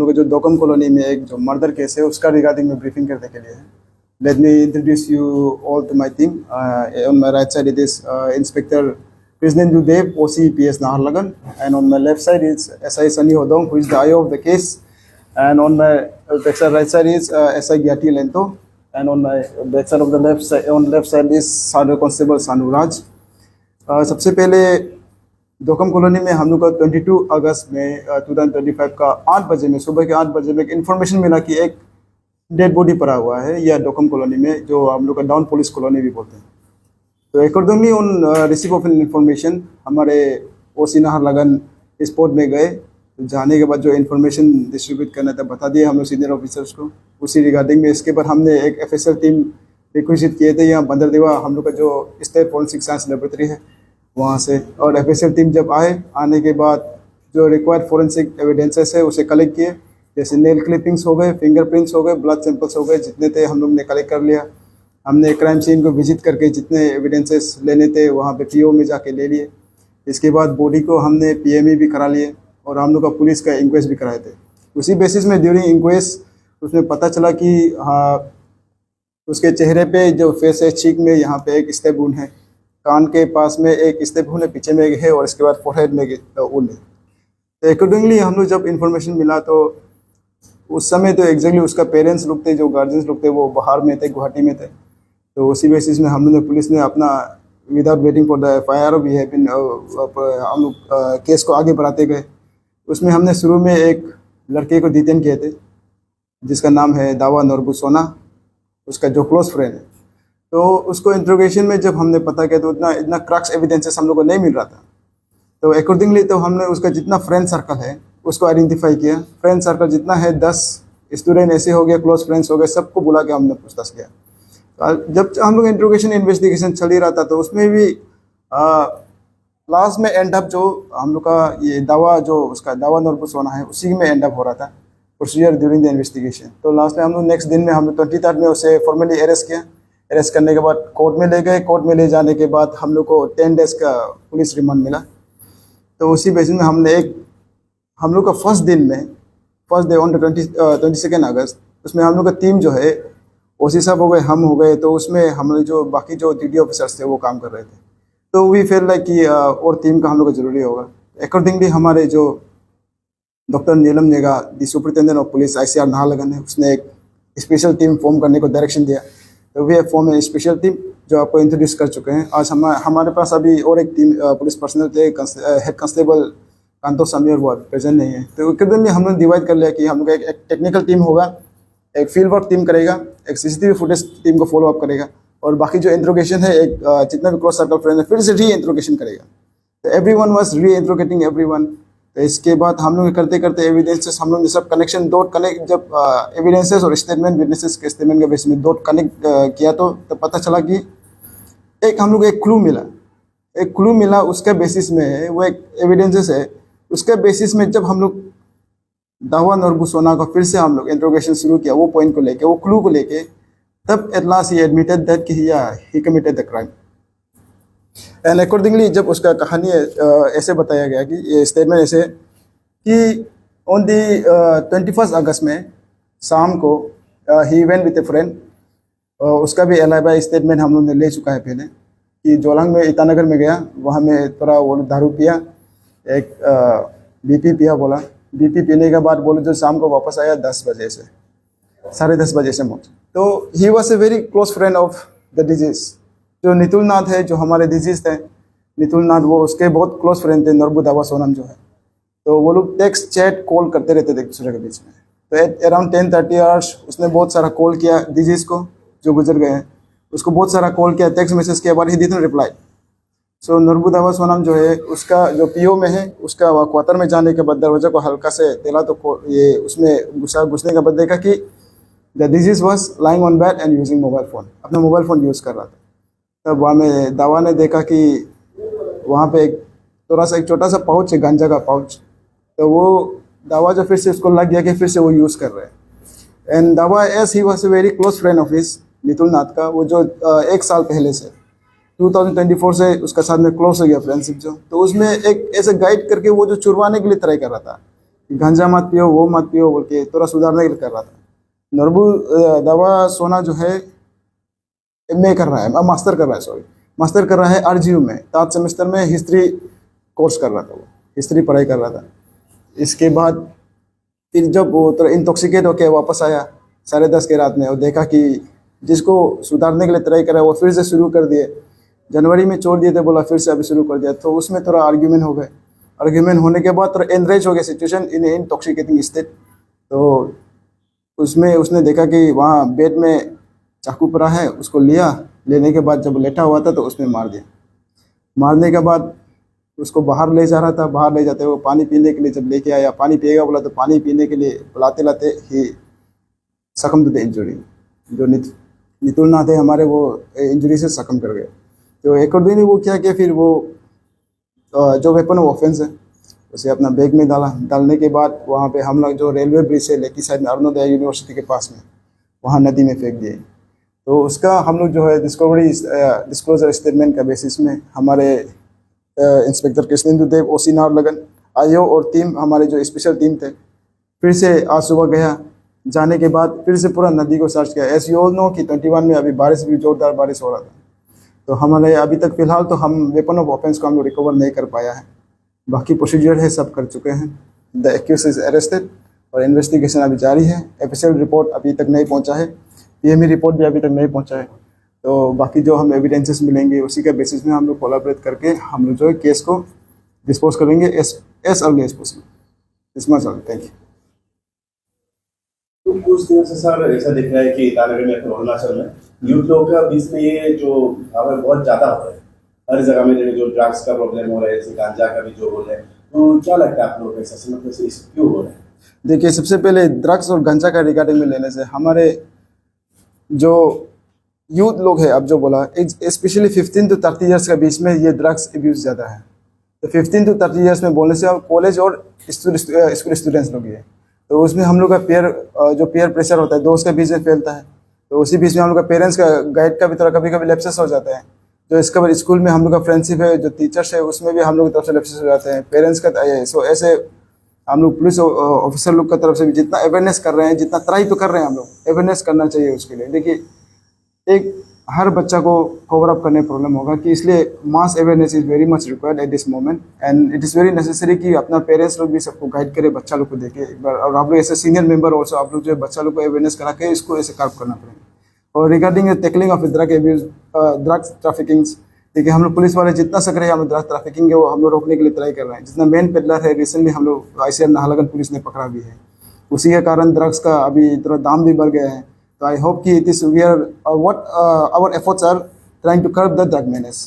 लोग जो दोकम कॉलोनी में एक जो मर्डर केस है उसका रिगार्डिंग में ब्रीफिंग करने के लिए है। Let me introduce you all to my team. On my right side it is inspector Krishnendu Dev, OCPS Naharlagan, and on my left side is SI Sunny Hodong, who is the IO of the case, and on my right side is SI Gyati Lento, and on my backside of the left side is Sergeant Constable Sanu Raj। सबसे पहले दोकम colony में हम लोग का 22 अगस्त में 2025 का 8 बजे में, सुबह के 8 बजे में एक इन्फॉर्मेशन मिला कि एक डेड बॉडी पड़ा हुआ है या दोकम कॉलोनी में, जो हम लोग का डाउन पुलिस कॉलोनी भी बोलते हैं। तो accordingly on receive of information हमारे ओसी नाहरलगन स्पॉट में गए। तो जाने के बाद जो इन्फॉर्मेशन डिस्ट्रीब्यूट करना था बता दिया हम लोग सीनियर ऑफिसर्स को। उसी रिगार्डिंग में इसके बाद हमने एक FSL टीम रिक्वेस्ट किए थे यहाँ बंदरदेवा, हम लोग का जो स्टेट फॉरेंसिक साइंस लेबोरेटरी है वहाँ से। और FSL टीम जब आने के बाद जो रिक्वायर्ड फॉरेंसिक एविडेंसेस है उसे कलेक्ट किए, जैसे नेल क्लिपिंग्स हो गए, फिंगरप्रिंट्स हो गए, ब्लड सैंपल्स हो गए, जितने थे हम लोग ने कलेक्ट कर लिया। हमने क्राइम सीन को विजिट करके जितने एविडेंसेस लेने थे वहाँ पे PO में जाके ले लिए। इसके बाद बॉडी को हमने PME भी करा लिए और हम लोग का पुलिस का इंक्वेस्ट भी कराए थे। उसी बेसिस में ड्यूरिंग इंक्वेस्ट उसमें पता चला कि हाँ, उसके चेहरे पे जो फेस है, चीक में यहाँ पे एक स्टेप वुंड है, कान के पास में एक स्टेप वुंड है, पीछे में एक है, और इसके बाद फोरहेड में वुंड है। तो अकॉर्डिंगली हम लोग जब इन्फॉर्मेशन मिला तो उस समय तो एग्जैक्टली उसका पेरेंट्स लोग थे, जो गार्जियंस लोग थे वो बाहर में थे, गुवाहाटी में थे। तो उसी बेसिस में हम लोग पुलिस ने अपना without waiting for the FIR भी है हम लोग केस को आगे बढ़ाते गए। उसमें हमने शुरू में एक लड़के को डिटेन किए थे जिसका नाम है दावा नोरबू सोना, उसका जो क्लोज फ्रेंड है। तो उसको इंट्रोगेशन में जब हमने पता किया तो इतना क्रक्स एविडेंसेस हम लोग को नहीं मिल रहा था। तो अकॉर्डिंगली तो हमने उसका जितना फ्रेंड सर्कल है उसको आइडेंटिफाई किया। फ्रेंड सर्कल जितना है 10 स्टूडेंट ऐसे हो गए, क्लोज फ्रेंड्स हो गए, सबको बुला के हमने पूछताछ किया। जब हम लोग इंट्रोगेशन इन्वेस्टिगेशन चल ही रहा था तो उसमें भी लास्ट में एंड अप जो हम लोग का ये दावा, जो उसका दावा नोरबू सोना है, उसी में एंड अप हो रहा था प्रोसीजर ड्यूरिंग द इन्वेस्टिगेशन। तो लास्ट में हम लोग नेक्स्ट दिन में हम लोग 23 में उसे फॉर्मली अरेस्ट किया। अरेस्ट करने के बाद कोर्ट में ले गए। कोर्ट में ले जाने के बाद हम लोग को 10 डेज का पुलिस रिमांड मिला। तो उसी बेसिस में हम लोग का फर्स्ट डे ऑन 22 अगस्त उसमें हम लोग का टीम जो है OC साहब हो गए, हम हो गए। तो उसमें हम जो बाकी जो DD ऑफिसर्स थे वो काम कर रहे थे। तो वी फील लाइक कि और टीम का हम लोग को ज़रूरी होगा। अकॉर्डिंगली हमारे जो doctor Neelam Nega, the superintendent of police ICR Naharlagun है, उसने एक स्पेशल टीम फॉर्म करने को डायरेक्शन दिया। तो we have form a special team जो आपको इंट्रोड्यूस कर चुके हैं। आज हमारे पास अभी और एक टीम पुलिस पर्सनल थे, हेड कांस्टेबल कांतो समीर, वो प्रेजेंट नहीं है। तो अकॉर्डिंगली हम लोग डिवाइड कर लिया कि हम लोग एक टेक्निकल टीम होगा, एक फील्ड वर्क टीम करेगा, एक CCTV फुटेज टीम को फॉलो अप करेगा, और बाकी जो इंट्रोगेशन है एक जितना भी क्रॉस सर्कल फ्रेंड है फिर से री इंट्रोगेशन करेगा। तो एवरीवन वाज री इंट्रोगेटिंग एवरीवन। तो इसके बाद हम लोग करते करते एविडेंसेस हम लोग ने सब कनेक्शन डॉट कनेक्ट, जब एविडेंसेस और स्टेटमेंट विटनेसेस के स्टेटमेंट के बेस में डॉट कनेक्ट किया तो पता चला कि एक हम लोग एक क्लू मिला। उसके बेसिस में वो एक एविडेंसेस है, उसके बेसिस में जब हम लोग दावा नोरबू सोना को फिर से हम लोग इंट्रोगेशन शुरू किया, वो पॉइंट को लेके, वो क्लू को लेके, तब at last he admitted that कि he committed the crime. And accordingly जब उसका कहानी ऐसे बताया गया कि ये स्टेटमेंट ऐसे कि ऑन दी 21 अगस्त में शाम को he went with A friend. उसका भी एलाइबाई स्टेटमेंट हम लोग ने ले चुका है पहले कि जोलांग में ईटानगर में गया, वहाँ में थोड़ा वो दारू पिया, एक BP पिया, बोला BP पीने के बाद बोले जो शाम को वापस आया 10 बजे से, 10:30 बजे से मुझ। तो ही was a very close friend of the disease. जो नितुल नाथ है, जो हमारे डिजीज थे, नितुल नाथ, वो उसके बहुत क्लोज फ्रेंड थे, नोरबू दावा सोनम जो है। तो वो लोग टेक्स्ट चैट कॉल करते रहते थे एक दूसरे के बीच में। तो एट अराउंड 10:30 आवर्स उसने बहुत सारा कॉल किया डिजीज को, जो गुजर गए हैं उसको बहुत सारा कॉल किया, टेक्स्ट मैसेज के बाद ही डिडंट रिप्लाई। सो नोरबू दावा सोनम जो है, उसका जो PO में है, उसका क्वार्टर में जाने के बाद दरवाजा को हल्का से तेला तो ये उसमें घुसने के बाद देखा कि the disease was lying on bed and using mobile phone, अपना मोबाइल फ़ोन यूज़ कर रहा था। तब वहाँ में दावा ने देखा कि वहाँ पे एक थोड़ा सा एक छोटा सा पाउच है, गांजा का पाउच। तो वो दावा जो फिर से उसको लग गया कि फिर से वो यूज़ कर रहे हैं। And Dawa as he was a very close friend of his Nitul Nath का, वो जो 1 साल पहले से 2024 से उसका साथ में क्लोज हो गया फ्रेंडशिप जो। तो उसमें एक ऐसे गाइड करके वो जो चुरवाने के लिए ट्राई कर रहा था गांजा मत पियो, वो मत पियो बोल के थोड़ा सुधारने के लिए कर रहा था। नॉर्बुल दावा सोना जो है एमए कर रहा है, मास्टर कर रहा है, सॉरी मास्टर कर रहा है आरजीयू में, 3rd सेमेस्टर में हिस्ट्री कोर्स कर रहा था, वो हिस्ट्री पढ़ाई कर रहा था। इसके बाद फिर जब वो थोड़ा इंटॉक्सिकेट होकर वापस आया 10:30 के रात में, और देखा कि जिसको सुधारने के लिए ट्राई करा वो फिर से शुरू कर दिए। जनवरी में छोड़ दिए थे, बोला फिर से अभी शुरू कर दिया, तो उसमें थोड़ा आर्ग्यूमेंट हो गए। आर्ग्यूमेंट होने के बाद थोड़ा एनरेज हो गया सिचुएशन इन इंटॉक्सिकेटिंग स्टेट। तो उसमें उसने देखा कि वहाँ बेड में चाकू पड़ा है, उसको लिया, लेने के बाद जब लेटा हुआ था तो उसमें मार दिया। मारने के बाद उसको बाहर ले जा रहा था, बाहर ले जाते हुए पानी पीने के लिए जब लेके आया, पानी पिएगा बोला तो पानी पीने के लिए बुलाते लाते ही सकम टू द इंजरी। जो नितुल नाथ है हमारे, वो इंजरी से सकम कर गए। तो अकॉर्डिंगली ने वो क्या किया, फिर वो जो वेपन ऑफ ऑफेंस है उसे अपना बैग में डाला। डालने के बाद वहाँ पे हम लोग जो रेलवे ब्रिज है लेकी साइड में अरुणोदय यूनिवर्सिटी के पास में, वहाँ नदी में फेंक दिए। तो उसका हम लोग जो है डिस्क्लोजर स्टेटमेंट का बेसिस में हमारे इंस्पेक्टर कृष्णेंदु देव, ओसी नाहरलगुन, आईओ और टीम, हमारे जो स्पेशल टीम थे, फिर से आज सुबह गया। जाने के बाद फिर से पूरा नदी को सर्च किया। एज यू ऑल नो कि 21 में अभी बारिश भी जोरदार बारिश हो रहा था, तो हमारे अभी तक फिलहाल तो हम वेपन ऑफ ऑफेंस को हम लोग रिकवर नहीं कर पाया है। बाकी प्रोसीजर है सब कर चुके हैं। द एक्यूज्ड इज अरेस्टेड और इन्वेस्टिगेशन अभी जारी है। एफएसएल रिपोर्ट अभी तक नहीं पहुंचा है, पीएमई रिपोर्ट भी अभी तक नहीं पहुंचा है। तो बाकी जो हम एविडेंसेस मिलेंगे उसी के बेसिस में हम लोग कोलैबोरेट करके हम लोग जो है केस को डिस्पोज करेंगे एज अर्ली एज पॉसिबल। इस मच ऑल, थैंक यू। तो कुछ दिनों से सर ऐसा दिख रहा है कि ईटानगर में अरुणाचल में यूथ लोगों के बीच में ये जो भाव बहुत ज़्यादा हो रहा है। हर जगह में जो ड्रग्स का प्रॉब्लम हो रहा है, जैसे गांजा का भी जो हो रहा है, तो क्या लगता है आप लोगों को ऐसा मतलब से क्यों हो रहा है? देखिए, सबसे पहले ड्रग्स और गांजा का रिगार्डिंग में लेने से हमारे जो यूथ लोग हैं, अब जो बोला, स्पेशली 15 to 30 ईयर्स के बीच में ये ड्रग्स एब्यूज़ ज़्यादा है। तो 15 to 30 ईयर्स में बोलने से कॉलेज और स्कूल स्टूडेंट्स लोग हैं, तो उसमें हम लोग का जो पेयर प्रेशर होता है दोस्त के बीच में फैलता है। तो उसी बीच में हम लोग का पेरेंट्स का गाइड का भी थोड़ा कभी कभी लैप्सेस हो जाते हैं। जो इसके बाद स्कूल में हम लोग का फ्रेंडशिप है, जो टीचर्स है, उसमें भी हम लोग की तरफ से लैप्सेस हो जाते हैं। पेरेंट्स का सो ऐसे हम लोग पुलिस ऑफिसर लोग की तरफ से भी जितना अवेयरनेस कर रहे हैं, जितना ट्राई तो कर रहे हैं, हम लोग अवेयरनेस करना चाहिए उसके लिए। देखिए, एक हर बच्चा को कवर अप करने प्रॉब्लम होगा कि इसलिए mass awareness is very much required at this moment, and it is very necessary कि अपना पेरेंट्स लोग भी सबको गाइड करे, बच्चा लोग को देखे एक बार। और आप लोग ऐसे सीनियर मेंबर ऑल्सो आप लोग जो है बच्चा लोग को अवेयरनेस करा के इसको ऐसे कार्व करना पड़ेगा। और रिगार्डिंग टैकलिंग ऑफ ड्रग्स ट्रैफिकिंग्स, देखिए हम लोग पुलिस वाले जितना सक रहे हैं, हम लोग ड्रग्स ट्रैफिकिंग है वो हम लोग रोकने के लिए ट्राई कर रहे हैं। जितना मेन पेडलर है, रिसेंटली हम लोग ICR नाहरलगुन पुलिस ने पकड़ा भी है। उसी के कारण ड्रग्स का अभी थोड़ा दाम भी बढ़ गया है। तो आई होप कि it is we are what our efforts are trying to curb the drug menace.